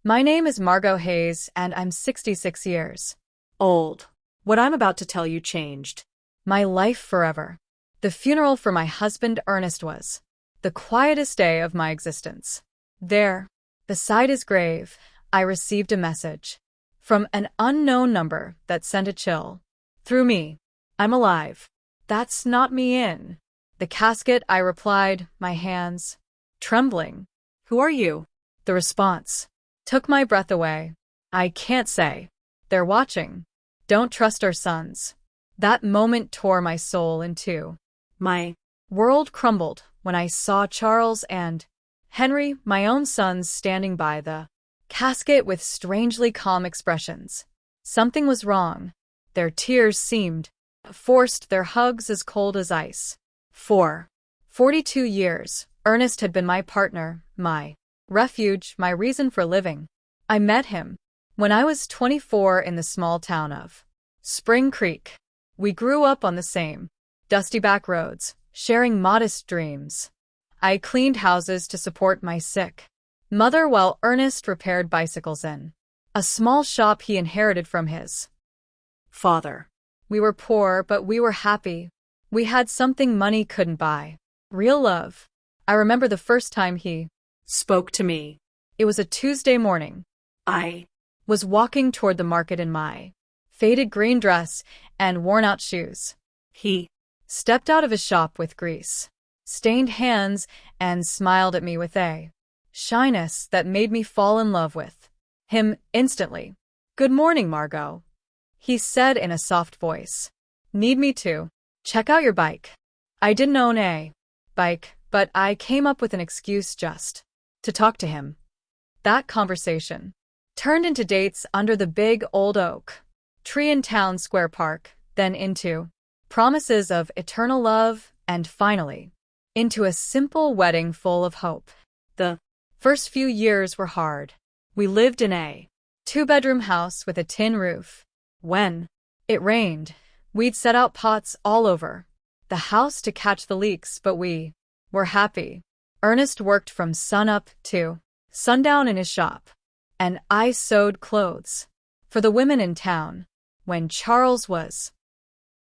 My name is Margot Hayes, and I'm 66 years old. What I'm about to tell you changed my life forever. The funeral for my husband Ernest was the quietest day of my existence. There, beside his grave, I received a message from an unknown number that sent a chill through me. I'm alive. That's not me in the casket, I replied, my hands trembling. Who are you? The response took my breath away. I can't say. They're watching. Don't trust our sons. That moment tore my soul in two. My world crumbled when I saw Charles and Henry, my own sons, standing by the casket with strangely calm expressions. Something was wrong. Their tears seemed forced, their hugs as cold as ice. For 42 years, Ernest had been my partner, my refuge, my reason for living. I met him when I was 24 in the small town of Spring Creek. We grew up on the same dusty back roads, sharing modest dreams. I cleaned houses to support my sick mother while Ernest repaired bicycles in a small shop he inherited from his father. We were poor, but we were happy. We had something money couldn't buy. Real love. I remember the first time he spoke to me. It was a Tuesday morning. I was walking toward the market in my faded green dress and worn-out shoes. He stepped out of his shop with grease-stained hands and smiled at me with a shyness that made me fall in love with him instantly. "Good morning, Margot," he said in a soft voice. "Need me to check out your bike?" I didn't own a bike, but I came up with an excuse just to talk to him. That conversation turned into dates under the big old oak tree in Town Square Park, then into promises of eternal love, and finally, into a simple wedding full of hope. The first few years were hard. We lived in a two-bedroom house with a tin roof. When it rained, we'd set out pots all over the house to catch the leaks, but we were happy. Ernest worked from sunup to sundown in his shop, and I sewed clothes for the women in town. When Charles was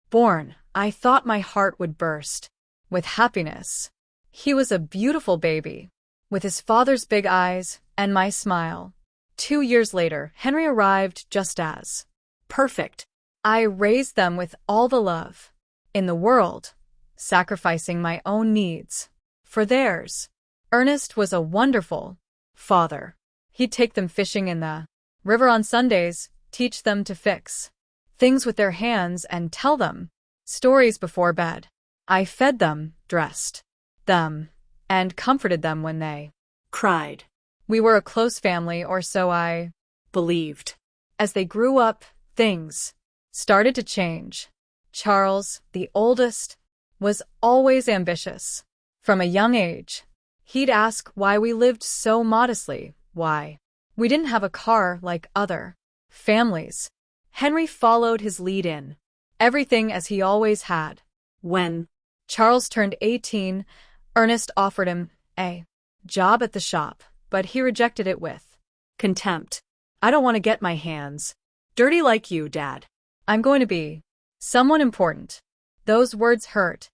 born, I thought my heart would burst with happiness. He was a beautiful baby, with his father's big eyes and my smile. 2 years later, Henry arrived just as perfect. I raised them with all the love in the world, sacrificing my own needs for theirs. Ernest was a wonderful father. He'd take them fishing in the river on Sundays, teach them to fix things with their hands, and tell them stories before bed. I fed them, dressed them, and comforted them when they cried. We were a close family, or so I believed. As they grew up, things started to change. Charles, the oldest, was always ambitious. From a young age, he'd ask why we lived so modestly, why we didn't have a car like other families. Henry followed his lead in everything, as he always had. When Charles turned 18, Ernest offered him a job at the shop, but he rejected it with contempt. "I don't want to get my hands dirty like you, Dad. I'm going to be someone important." Those words hurt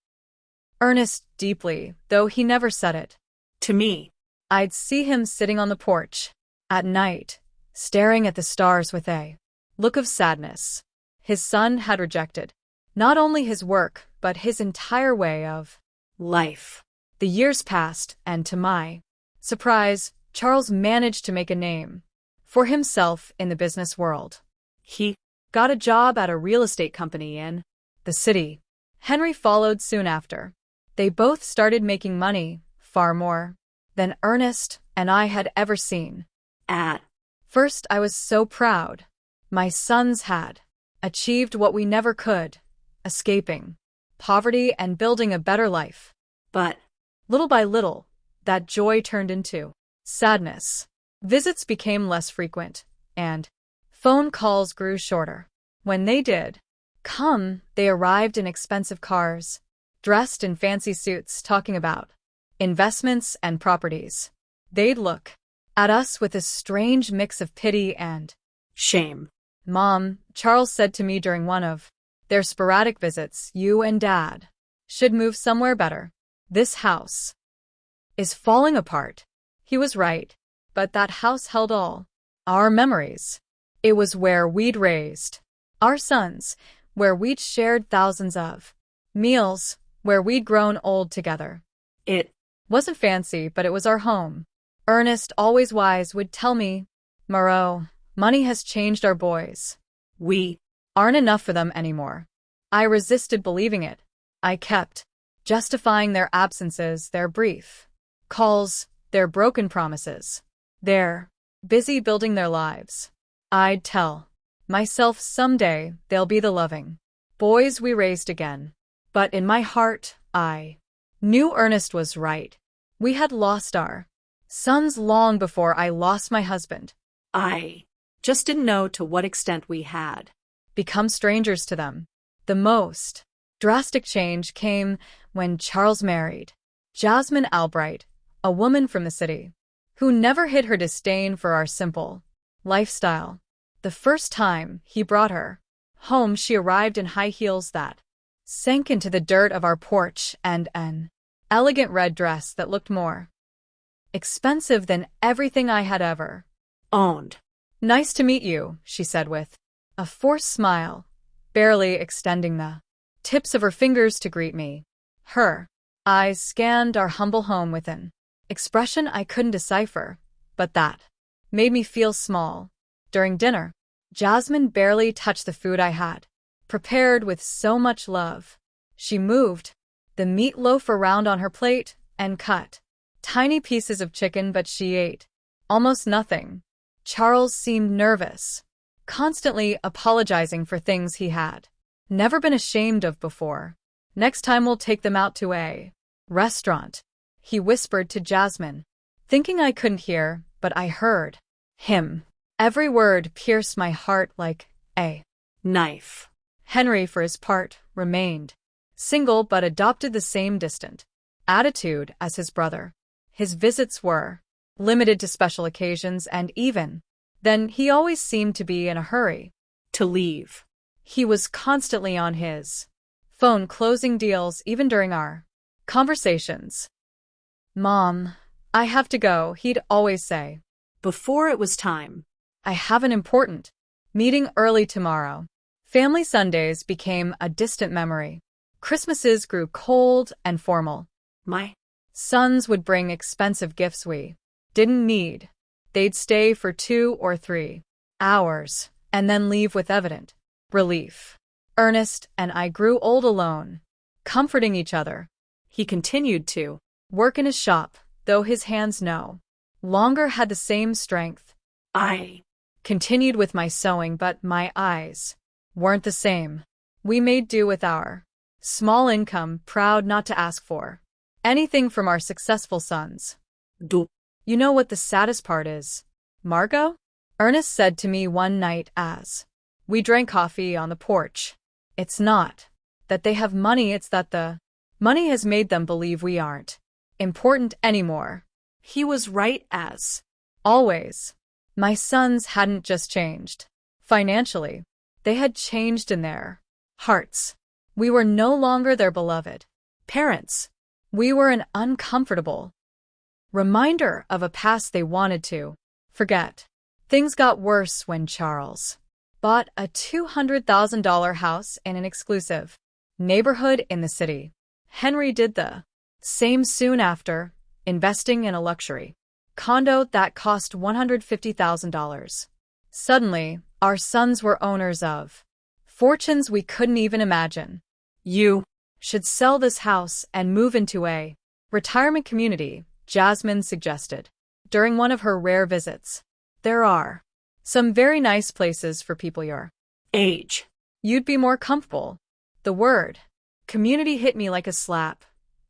Ernest deeply, though he never said it to me. I'd see him sitting on the porch at night, staring at the stars with a look of sadness. His son had rejected not only his work, but his entire way of life. The years passed, and to my surprise, Charles managed to make a name for himself in the business world. He got a job at a real estate company in the city. Henry followed soon after. They both started making money, far more than Ernest and I had ever seen. At first, I was so proud. My sons had achieved what we never could, escaping poverty and building a better life. But little by little, that joy turned into sadness. Visits became less frequent, and phone calls grew shorter. When they did come, they arrived in expensive cars, dressed in fancy suits, talking about investments and properties. They'd look at us with a strange mix of pity and shame. Mom, Charles said to me during one of their sporadic visits, you and Dad should move somewhere better. This house is falling apart. He was right, but that house held all our memories. It was where we'd raised our sons, where we'd shared thousands of meals, where we'd grown old together. It Wasn't fancy, but it was our home. Ernest, always wise, would tell me, Moreau, money has changed our boys. we Aren't enough for them anymore. I resisted believing it. I kept justifying their absences, their brief calls, their broken promises. They're busy building their lives. I'd tell myself someday they'll be the loving boys we raised again. But in my heart, I knew Ernest was right. We had lost our sons long before I lost my husband. I just didn't know to what extent we had Become strangers to them. The most drastic change came when Charles married Jasmine Albright, a woman from the city, who never hid her disdain for our simple lifestyle. The first time he brought her home, she arrived in high heels that sank into the dirt of our porch and an elegant red dress that looked more expensive than everything I had ever owned. Nice to meet you, she said with a forced smile, barely extending the tips of her fingers to greet me. Her eyes scanned our humble home with an expression I couldn't decipher, but that made me feel small. During dinner, Jasmine barely touched the food I had prepared with so much love. She moved the meatloaf around on her plate and cut tiny pieces of chicken, but she ate almost nothing. Charles seemed nervous, constantly apologizing for things he had never been ashamed of before. Next time we'll take them out to a restaurant, he whispered to Jasmine, thinking I couldn't hear, but I heard him. Every word pierced my heart like a Knife. Henry, for his part, remained single but adopted the same distant attitude as his brother. His visits were limited to special occasions, and even then he always seemed to be in a hurry To leave. He was constantly on his phone closing deals even during our conversations. Mom, I have to go, he'd always say. Before it was time. I have an important meeting early tomorrow. Family Sundays became a distant memory. Christmases grew cold and formal. My Sons would bring expensive gifts we didn't need. They'd stay for 2 or 3 hours and then leave with evident relief. Ernest and I grew old alone, comforting each other. he continued to Work in his shop, though his hands no longer had the same strength. I Continued with my sewing, but my eyes weren't the same. We made do with our small income, proud not to ask for anything from our successful sons. do You know what the saddest part is, Margot? Ernest said to me one night as we drank coffee on the porch. It's not that they have money, it's that the money has made them believe we aren't important anymore. He was right as Always. My sons hadn't just changed financially, they had changed in their hearts. We were no longer their beloved parents. We were an uncomfortable reminder of a past they wanted to forget. Things got worse when Charles bought a $200,000 house in an exclusive neighborhood in the city. Henry did the same soon after, investing in a luxury condo that cost $150,000. Suddenly, our sons were owners of fortunes we couldn't even imagine. you Should sell this house and move into a retirement community, Jasmine suggested during one of her rare visits. There are some very nice places for people your age. you'd be more comfortable. The word community hit me like a slap.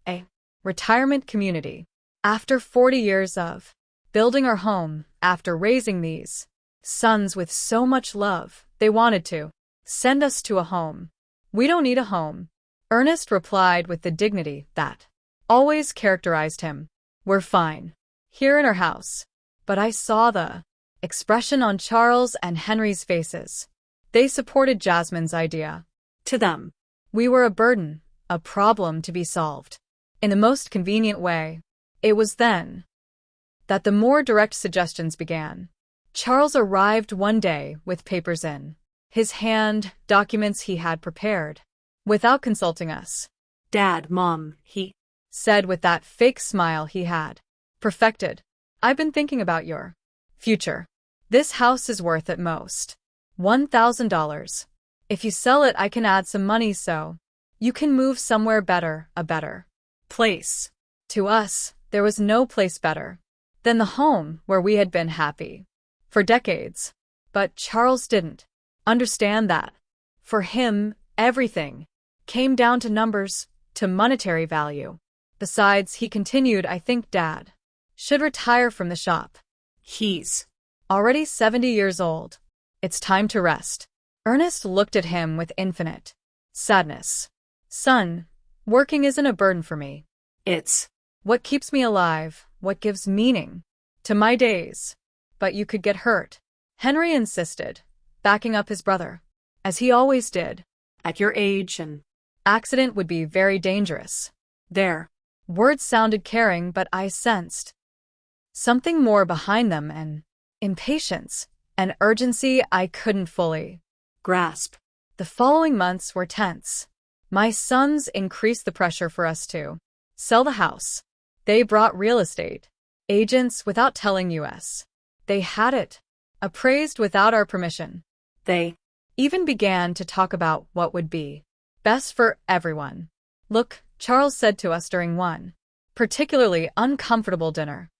A retirement community. After 40 years of building our home, after raising these sons with so much love, they wanted to send us to a home. We don't need a home, Ernest replied with the dignity that always characterized him. We're fine here in our house. But I saw the expression on Charles and Henry's faces. They supported Jasmine's idea. To them, We were a burden, a problem to be solved. In the most convenient way. It was then that the more direct suggestions began. Charles arrived one day with papers in his hand, documents he had prepared, without consulting us. Dad, Mom, he Said with that fake smile he had perfected. I've been thinking about your future. This house is worth at most $1,000. If you sell it, I can add some money so you can move somewhere better, a better place. To us, there was no place better than the home where we had been happy for decades. But Charles didn't understand that. For him, everything came down to numbers, to monetary value. Besides, he continued, I think Dad should retire from the shop. He's Already 70 years old. It's time to rest. Ernest looked at him with infinite sadness. Son, working isn't a burden for me. It's What keeps me alive, what gives meaning to my days. But you could get hurt. Henry insisted, backing up his brother, as he always did. at your age and Accident would be very dangerous. there. Words sounded caring, but I sensed something more behind them, an impatience, an urgency I couldn't fully Grasp. The following months were tense. My sons increased the pressure for us to sell the house. They brought real estate agents without telling us. They had it appraised without our permission. They Even began to talk about what would be best for everyone. Look, Charles said to us during one particularly uncomfortable dinner.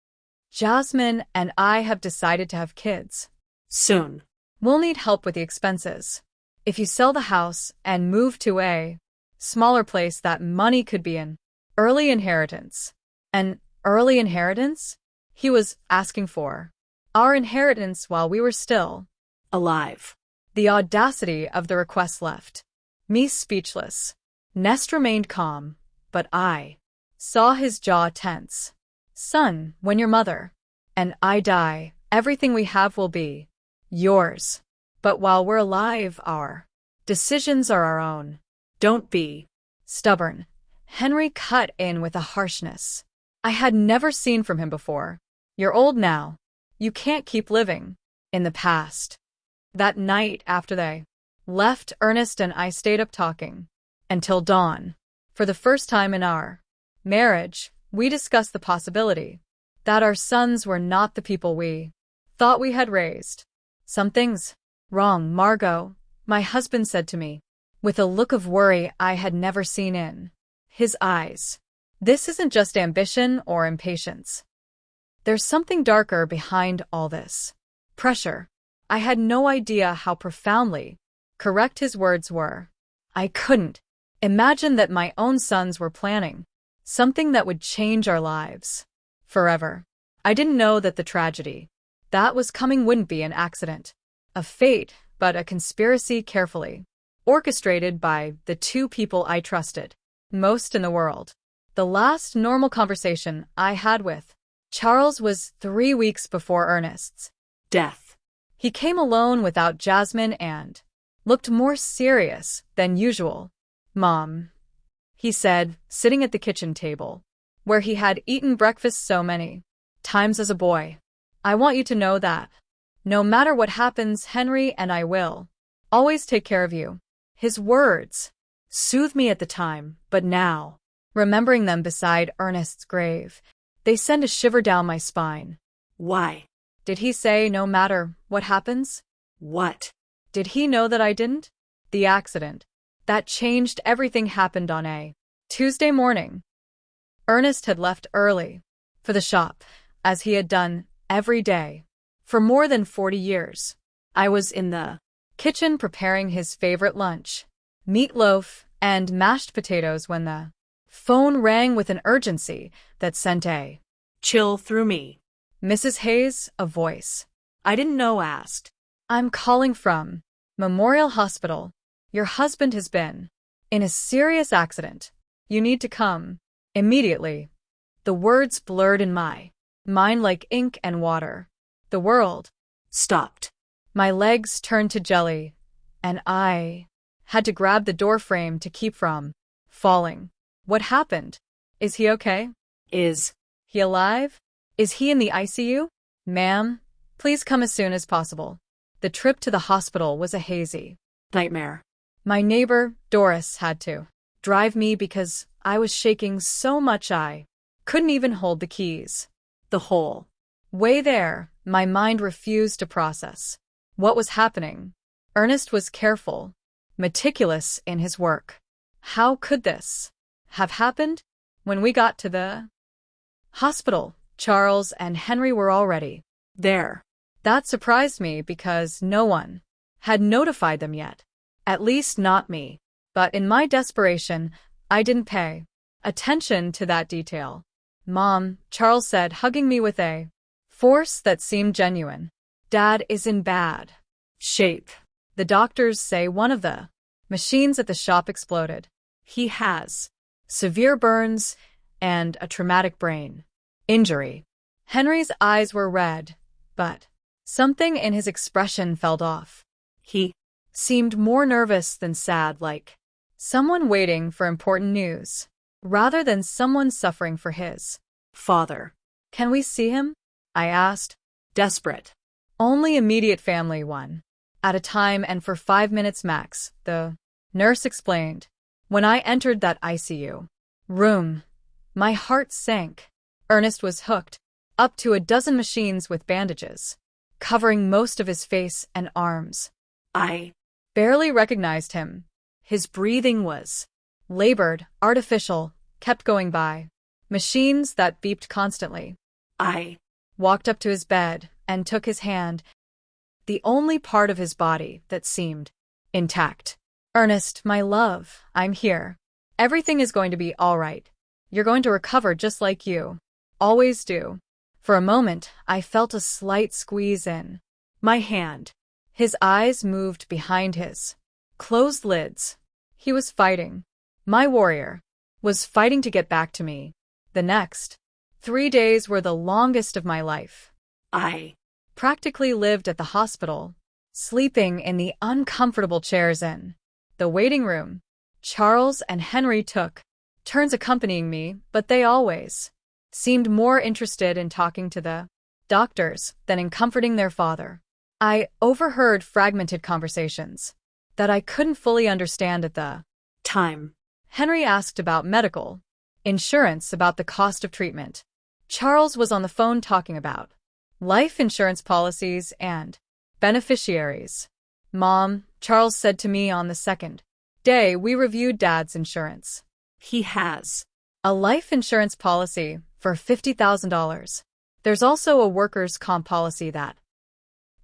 Jasmine and I have decided to have kids. soon. We'll need help with the expenses. If you sell the house and move to a smaller place, that money could be an early inheritance. An early inheritance? He was asking for our inheritance while we were still Alive. The audacity of the request left me speechless. Nest remained calm, but I saw his jaw tense. Son, when your mother and I die, everything we have will be yours. But while we're alive, our decisions are our own. Don't be Stubborn. Henry cut in with a harshness I had never seen from him before. You're old now. You can't keep living in the past. That night after they left, Ernest and I stayed up talking until dawn. For the first time in our marriage, we discussed the possibility that our sons were not the people we thought we had raised. Something's wrong, Margot, my husband said to me, with a look of worry I had never seen in his eyes. This isn't just ambition or impatience. There's something darker behind all this. Pressure. I had no idea how profoundly correct his words were. I couldn't imagine that my own sons were planning something that would change our lives forever. I didn't know that the tragedy that was coming wouldn't be an accident, a fate, but a conspiracy carefully orchestrated by the two people I trusted most in the world. The last normal conversation I had with Charles was 3 weeks before Ernest's death. He came alone without Jasmine and looked more serious than usual. Mom, he said, sitting at the kitchen table, where he had eaten breakfast so many times as a boy. I want you to know that no matter what happens, Henry and I will always take care of you. His words soothed me at the time, but now, remembering them beside Ernest's grave, they send a shiver down my spine. Why? Did he say no matter what happens? What? Did he know that I didn't? The accident that changed everything happened on a Tuesday morning. Ernest had left early for the shop, as he had done every day for more than 40 years. I was in the kitchen preparing his favorite lunch, meatloaf and mashed potatoes, when the phone rang with an urgency that sent a chill through me. Mrs. Hayes, a voice I didn't know asked. I'm calling from Memorial Hospital. Your husband has been in a serious accident. You need to come immediately. The words blurred in my mind like ink and water. The world stopped. My legs turned to jelly, and I had to grab the door frame to keep from falling. What happened? Is he okay? Is he alive? Is he in the ICU? Ma'am, please come as soon as possible. The trip to the hospital was a hazy nightmare. My neighbor, Doris, had to drive me because I was shaking so much I couldn't even hold the keys. The whole way there, my mind refused to process what was happening. Ernest was careful, meticulous in his work. How could this have happened? When we got to the hospital, Charles and Henry were already there. That surprised me because no one had notified them yet. At least not me. But in my desperation, I didn't pay attention to that detail. Mom, Charles said, hugging me with a force that seemed genuine. Dad is in bad shape. The doctors say one of the machines at the shop exploded. He has severe burns and a traumatic brain injury. Henry's eyes were red, but something in his expression fell off. He seemed more nervous than sad, like someone waiting for important news, rather than someone suffering for his father. Can we see him? I asked, desperate. Only immediate family, one at a time and for 5 minutes max, the nurse explained. When I entered that ICU room, my heart sank. Ernest was hooked up to a dozen machines with bandages, covering most of his face and arms. I barely recognized him. His breathing was labored, artificial, kept going by. Machines that beeped constantly. I walked up to his bed and took his hand, the only part of his body that seemed intact. Ernest, my love, I'm here. Everything is going to be all right. You're going to recover just like you always do. For a moment, I felt a slight squeeze in my hand. His eyes moved behind his closed lids. He was fighting. My warrior was fighting to get back to me. The next 3 days were the longest of my life. I practically lived at the hospital, sleeping in the uncomfortable chairs in the waiting room. Charles and Henry took turns accompanying me, but they always seemed more interested in talking to the doctors than in comforting their father. I overheard fragmented conversations that I couldn't fully understand at the time. Henry asked about medical insurance, about the cost of treatment. Charles was on the phone talking about life insurance policies and beneficiaries. Mom, Charles said to me on the second day we reviewed Dad's insurance. He has a life insurance policy for $50,000. There's also a workers' comp policy that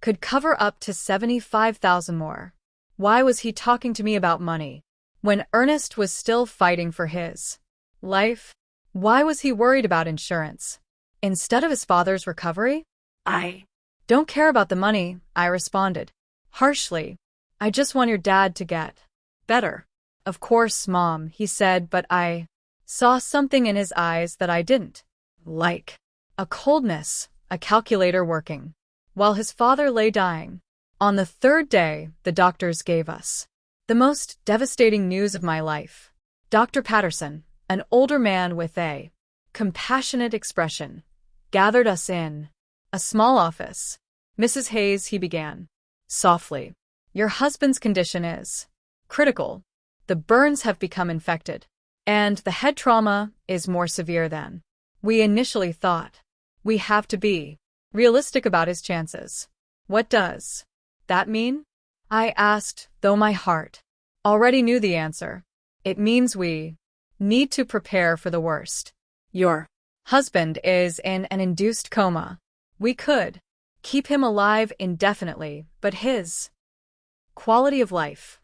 could cover up to $75,000 more. Why was he talking to me about money when Ernest was still fighting for his life? Why was he worried about insurance instead of his father's recovery? I don't care about the money, I responded harshly. I just want your dad to get better. Of course, Mom, he said, but I saw something in his eyes that I didn't like. A coldness, a calculator working, while his father lay dying. On the 3rd day, the doctors gave us the most devastating news of my life. Dr. Patterson, an older man with a compassionate expression, gathered us in a small office. Mrs. Hayes, he began softly. Your husband's condition is critical. The burns have become infected, and the head trauma is more severe than we initially thought. We have to be realistic about his chances. What does that mean? I asked, though my heart already knew the answer. It means we need to prepare for the worst. Your husband is in an induced coma. We could keep him alive indefinitely, but his quality of life,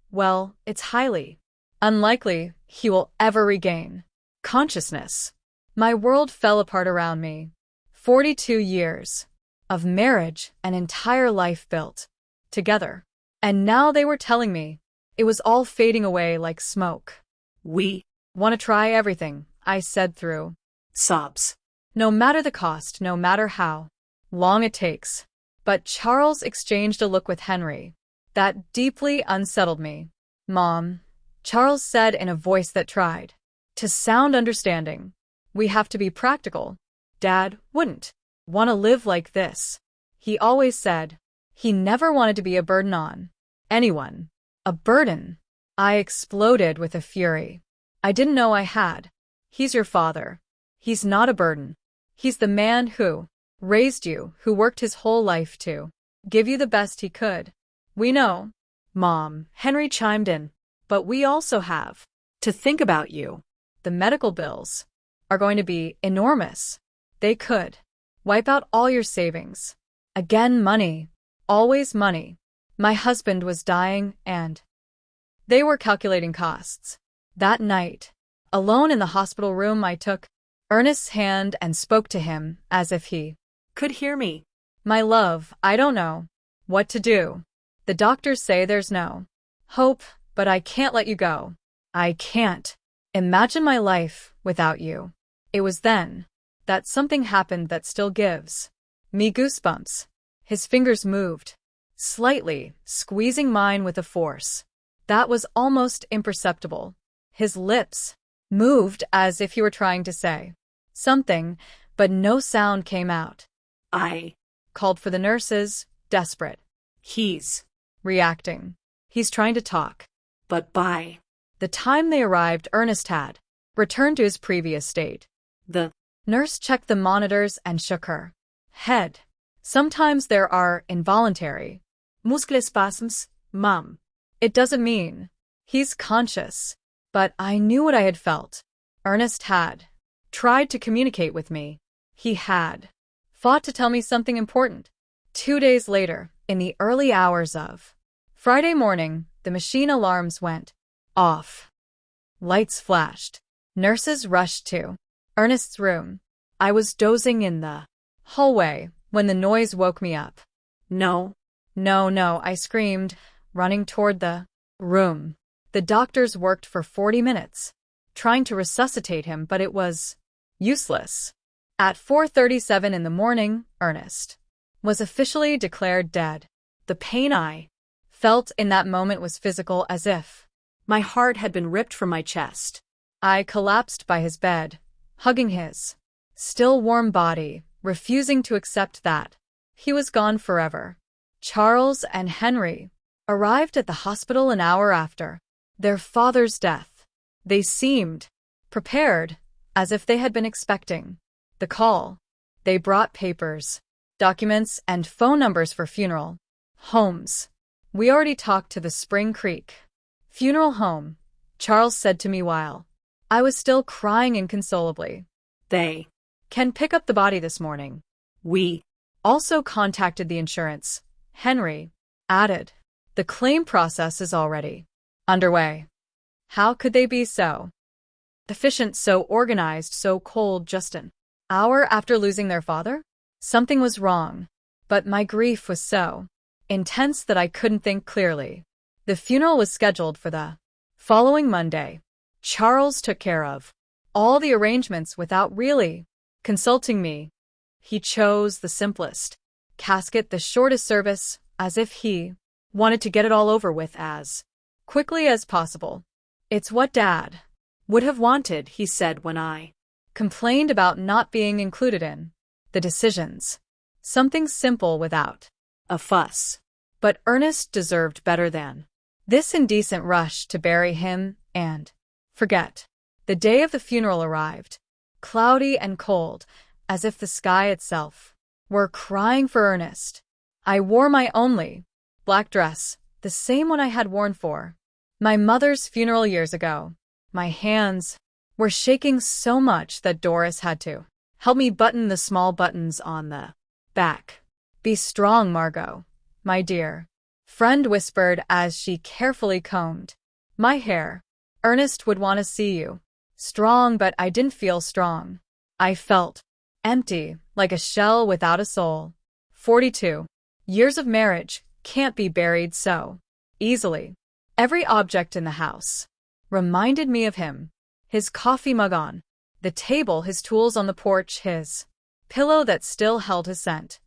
well, it's highly unlikely he will ever regain consciousness. My world fell apart around me. 42 years of marriage, an entire life built together. And now they were telling me it was all fading away like smoke. We want to try everything, I said through sobs. No matter the cost, no matter how long it takes. But Charles exchanged a look with Henry. That deeply unsettled me. Mom, Charles said in a voice that tried to sound understanding. We have to be practical. Dad wouldn't want to live like this. He always said he never wanted to be a burden on anyone. A burden. I exploded with a fury. I didn't know I had. He's your father. He's not a burden. He's the man who raised you, who worked his whole life to give you the best he could. We know, Mom, Henry chimed in, but we also have to think about you. the medical bills are going to be enormous. They could wipe out all your savings. Again, money. Always money. My husband was dying and they were calculating costs. That night, alone in the hospital room, I took Ernest's hand and spoke to him as if he Could hear me. My love, I don't know what to do. The doctors say there's no hope, but I can't let you go. I can't imagine my life without you. It was then that something happened that still gives me goosebumps. His fingers moved slightly, squeezing mine with a force that was almost imperceptible. His lips moved as if he were trying to say something, but no sound came out. I Called for the nurses, desperate. He's Reacting. He's trying to talk. But by The time they arrived, Ernest had returned to his previous state. the Nurse checked the monitors and shook her head. Sometimes there are involuntary muscle spasms, Mom. It doesn't mean he's conscious. But I knew what I had felt. Ernest had tried to communicate with me. He had fought to tell me something important. 2 days later, in the early hours of Friday morning, the machine alarms went off. Lights flashed. Nurses rushed to Ernest's room. I was dozing in the hallway when the noise woke me up. No. No, I screamed, running toward the room. The doctors worked for 40 minutes, trying to resuscitate him, but it was useless. At 4:37 in the morning, Ernest was officially declared dead. The pain I felt in that moment was physical, as if My heart had been ripped from my chest. I collapsed by his bed, hugging his still warm body, refusing to accept that he was gone forever. Charles and Henry arrived at the hospital an hour after their father's death. They seemed prepared, as if they had been expecting the call. They brought papers, documents, and phone numbers for funeral homes. We already talked to the Spring Creek funeral home, Charles said to me while I was still crying inconsolably. They Can pick up the body this morning. We Also contacted the insurance. Henry added, the claim process is already underway. How could they be so efficient, so organized, so cold just an hour after losing their father? Something was wrong, but my grief was so intense that I couldn't think clearly. The funeral was scheduled for the following Monday. Charles took care of all the arrangements without really consulting me. He chose the simplest casket, the shortest service, as if he wanted to get it all over with as quickly as possible. It's what Dad would have wanted, he said when I complained about not being included in the decisions. Something simple without a fuss. But Ernest deserved better than this indecent rush to bury him and forget. The day of the funeral arrived, cloudy and cold, as if the sky itself were crying for Ernest. I wore my only black dress, the same one I had worn for my mother's funeral years ago. My hands were shaking so much that Doris had to help me button the small buttons on the back. Be strong, Margot, my dear friend whispered as she carefully combed my hair. Ernest would want to see you strong, but I didn't feel strong. I felt empty, like a shell without a soul. 42 years of marriage can't be buried so easily. Every object in the house reminded me of him. His coffee mug on the table, his tools on the porch, his pillow that still held his scent.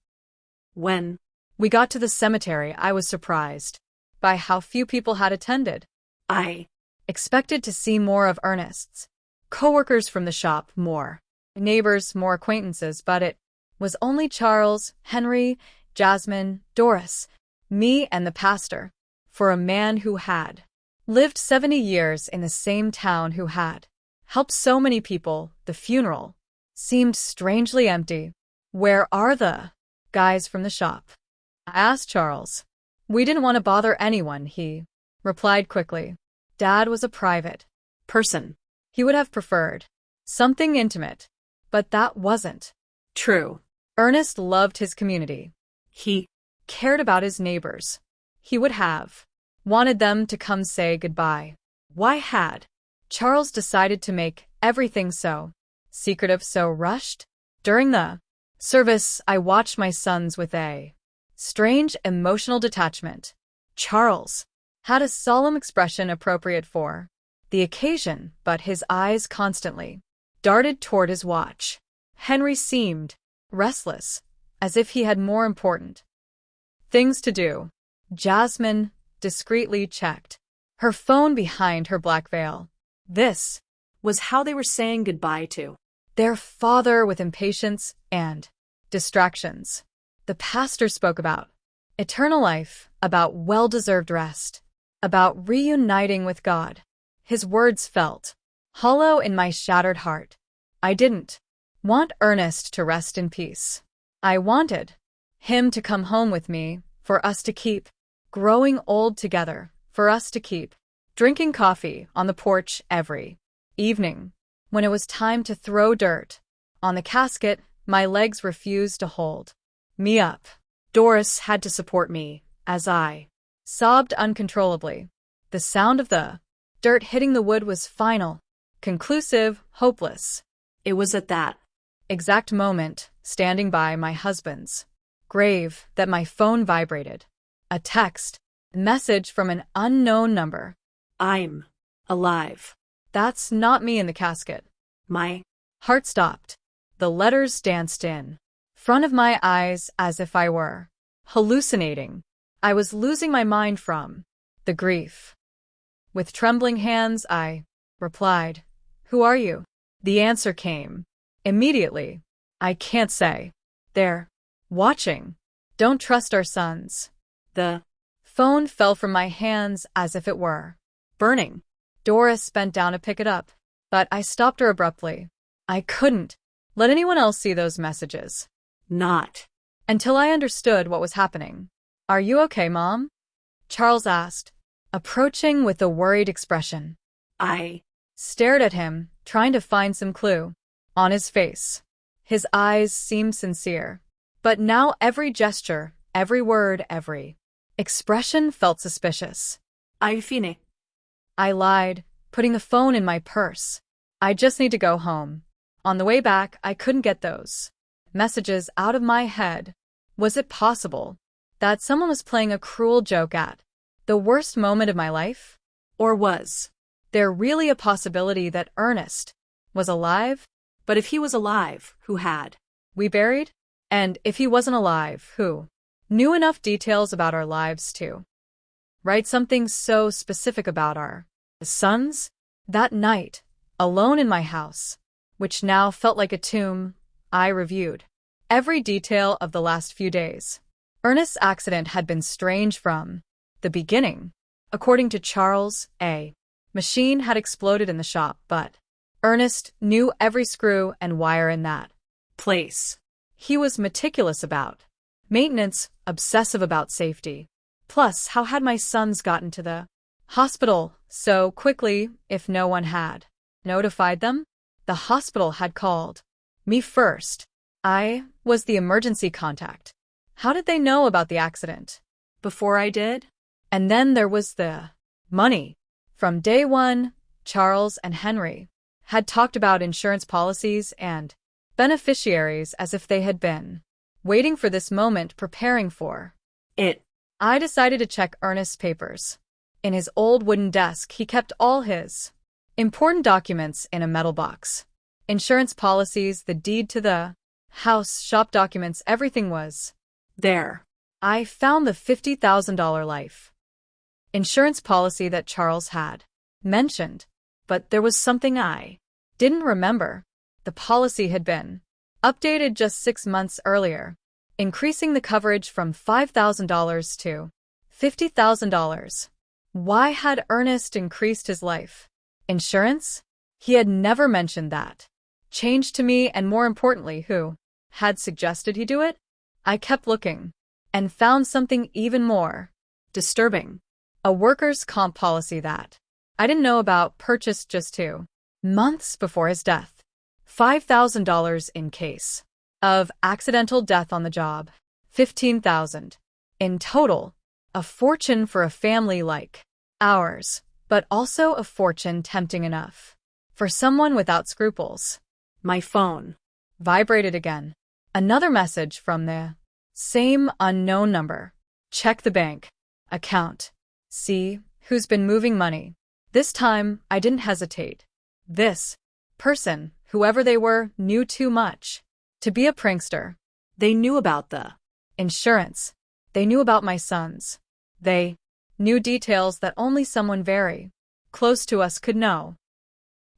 When we got to the cemetery, I was surprised by how few people had attended. I Expected to see more of Ernest's coworkers from the shop, more neighbors, more acquaintances, but it was only Charles, Henry, Jasmine, Doris, me, and the pastor. For a man who had lived 70 years in the same town, who had helped so many people, the funeral seemed strangely empty. "Where are the guys from the shop?" I asked Charles. "We didn't want to bother anyone," he replied quickly. "Dad was a private person. He would have preferred something intimate." But that wasn't true. Ernest loved his community. He cared about his neighbors. He would have wanted them to come say goodbye. Why had Charles decided to make everything so secretive, so rushed? During the service, I watched my sons with a strange emotional detachment. Charles had a solemn expression appropriate for the occasion, but his eyes constantly darted toward his watch. Henry seemed restless, as if he had more important things to do. Jasmine discreetly checked her phone behind her black veil. This was how they were saying goodbye to their father, with impatience and distractions. The pastor spoke about eternal life, about well-deserved rest, about reuniting with God. His words felt hollow in my shattered heart. I didn't want Ernest to rest in peace. I wanted him to come home with me, for us to keep growing old together, for us to keep drinking coffee on the porch every evening. When it was time to throw dirt on the casket, my legs refused to hold me up. Doris had to support me as I sobbed uncontrollably. The sound of the dirt hitting the wood was final, conclusive, hopeless. It was at that exact moment, standing by my husband's grave, that my phone vibrated. A text message from an unknown number. "I'm alive." That's not me in the casket. My heart stopped. The letters danced in front of my eyes as if I were hallucinating. I was losing my mind from the grief. With trembling hands, I replied, "Who are you?" The answer came immediately. "I can't say. They're watching. Don't trust our sons." The phone fell from my hands as if it were burning. Doris bent down to pick it up, but I stopped her abruptly. I couldn't let anyone else see those messages. Not until I understood what was happening. "Are you okay, Mom?" Charles asked, approaching with a worried expression. I stared at him, trying to find some clue on his face. His eyes seemed sincere, but now every gesture, every word, every expression felt suspicious. "I'm fine." I lied, putting the phone in my purse. "I just need to go home." On the way back, I couldn't get those messages out of my head. Was it possible that someone was playing a cruel joke at the worst moment of my life? Or was there really a possibility that Ernest was alive? But if he was alive, who had we buried? And if he wasn't alive, who knew enough details about our lives to write something so specific about our sons? That night, alone in my house, which now felt like a tomb, I reviewed every detail of the last few days. Ernest's accident had been strange from the beginning. According to Charles, a machine had exploded in the shop, but Ernest knew every screw and wire in that place. He was meticulous about maintenance, obsessive about safety. Plus, how had my sons gotten to the hospital so quickly if no one had notified them? The hospital had called me first. I was the emergency contact. How did they know about the accident before I did? And then there was the money. From day one, Charles and Henry had talked about insurance policies and beneficiaries as if they had been waiting for this moment, preparing for it. I decided to check Ernest's papers. In his old wooden desk, he kept all his important documents in a metal box. Insurance policies, the deed to the house, shop documents, everything was There. I found the $50,000 life insurance policy that Charles had mentioned, but there was something I didn't remember. The policy had been updated just 6 months earlier, increasing the coverage from $5,000 to $50,000. Why had Ernest increased his life insurance? He had never mentioned that. Change to me, and more importantly, who had suggested he do it? I kept looking and found something even more Disturbing. a workers' comp policy that I didn't know about, purchased just 2 months before his death. $5,000 in case of accidental death on the job. $15,000 in total. A fortune for a family like ours, but also a fortune tempting enough for someone without scruples. My phone Vibrated again. Another message from the same unknown number. Check the bank account. See who's been moving money. This time, I didn't hesitate. This person, whoever they were, knew too much to be a prankster. They knew about the Insurance. They knew about my sons. They knew details that only someone very close to us could know.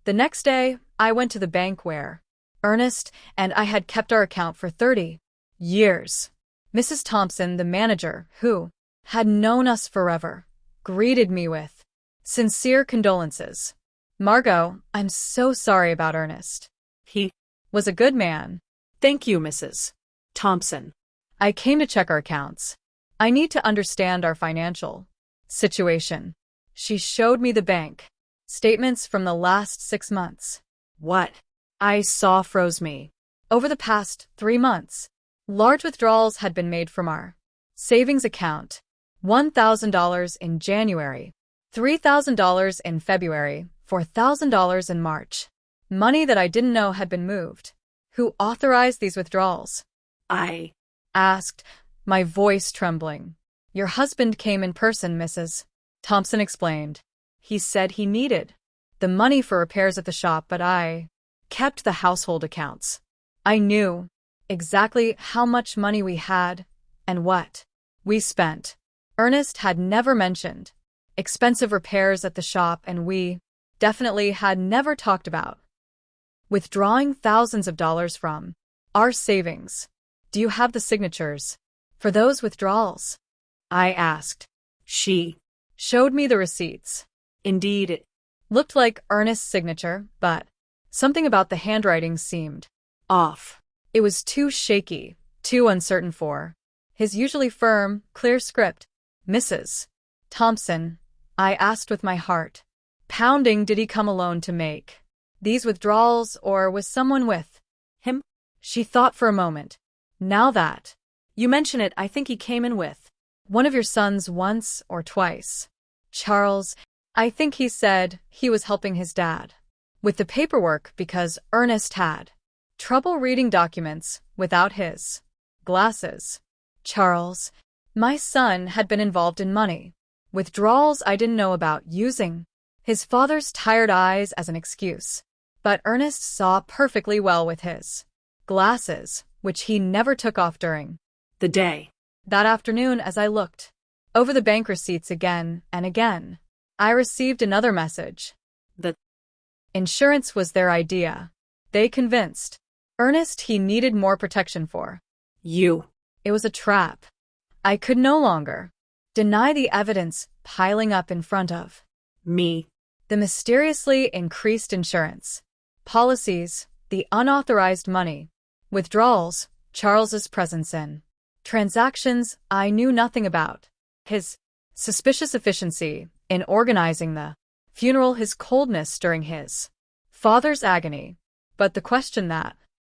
The next day, I went to the bank where Ernest and I had kept our account for 30 years. Mrs. Thompson, the manager, who had known us forever, greeted me with sincere condolences. Margot, I'm so sorry about Ernest. He Was a good man. Thank you, Mrs. Thompson. I came to check our accounts. I need to understand our financial situation. She showed me the bank statements from the last 6 months. What I saw froze me. Over the past 3 months, large withdrawals had been made from our savings account. $1,000 in January, $3,000 in February, $4,000 in March. Money that I didn't know had been moved. Who authorized these withdrawals? I Asked, my voice trembling. Your husband came in person, Mrs. Thompson explained. He said he needed the money for repairs at the shop, but I kept the household accounts. I knew exactly how much money we had and what we spent. Ernest had never mentioned expensive repairs at the shop, and we definitely had never talked about withdrawing thousands of dollars from our savings. Do you have the signatures for those withdrawals? I asked. She Showed me the receipts. indeed it Looked like Ernest's signature, but something about the handwriting seemed off. It was too shaky, too uncertain for his usually firm, clear script. Mrs. Thompson, I asked with my heart pounding, did he come alone to make these withdrawals, or was someone with Him? She thought for a moment. Now that You mention it, I think he came in with one of your sons once or twice. Charles, I think he said he was helping his dad with the paperwork because Ernest had trouble reading documents without his glasses. Charles, my son had been involved in money withdrawals I didn't know about, using his father's tired eyes as an excuse. But Ernest saw perfectly well with his glasses, which he never took off during the day. that afternoon. As I looked over the bank receipts again and again, I received another message. The insurance was their idea. They convinced Ernest he needed more protection for you. It was a trap. I could no longer deny the evidence piling up in front of Me. the mysteriously increased insurance policies, the unauthorized money withdrawals, Charles's presence in transactions I knew nothing about, his suspicious efficiency in organizing the funeral, his coldness during his father's agony. But the question that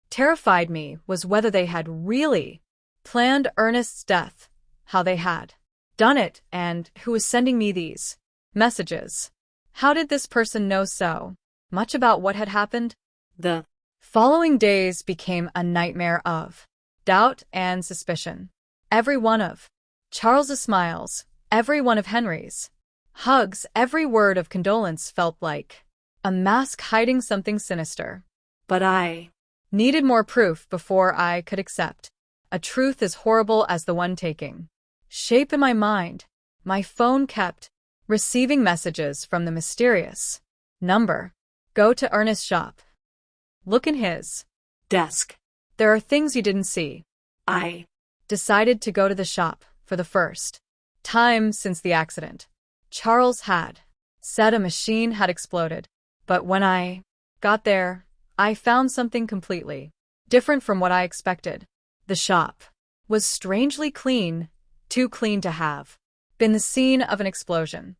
terrified me was whether they had really planned Ernest's death, how they had done it, and who was sending me these messages. How did this person know so much about what had happened? The Following days became a nightmare of doubt and suspicion. Every one of Charles's smiles, every one of Henry's hugs, every word of condolence felt like a mask hiding something sinister. but I Needed more proof before I could accept A truth as horrible as the one taking shape in my mind. My phone kept receiving messages from the mysterious number. Go to Ernest's shop. Look in his desk. There are things you didn't see. I Decided to go to the shop for the first time since the accident. Charles had said a machine had exploded, but when I got there, I found something completely different from what I expected. The shop was strangely clean, too clean to have been the scene of an explosion.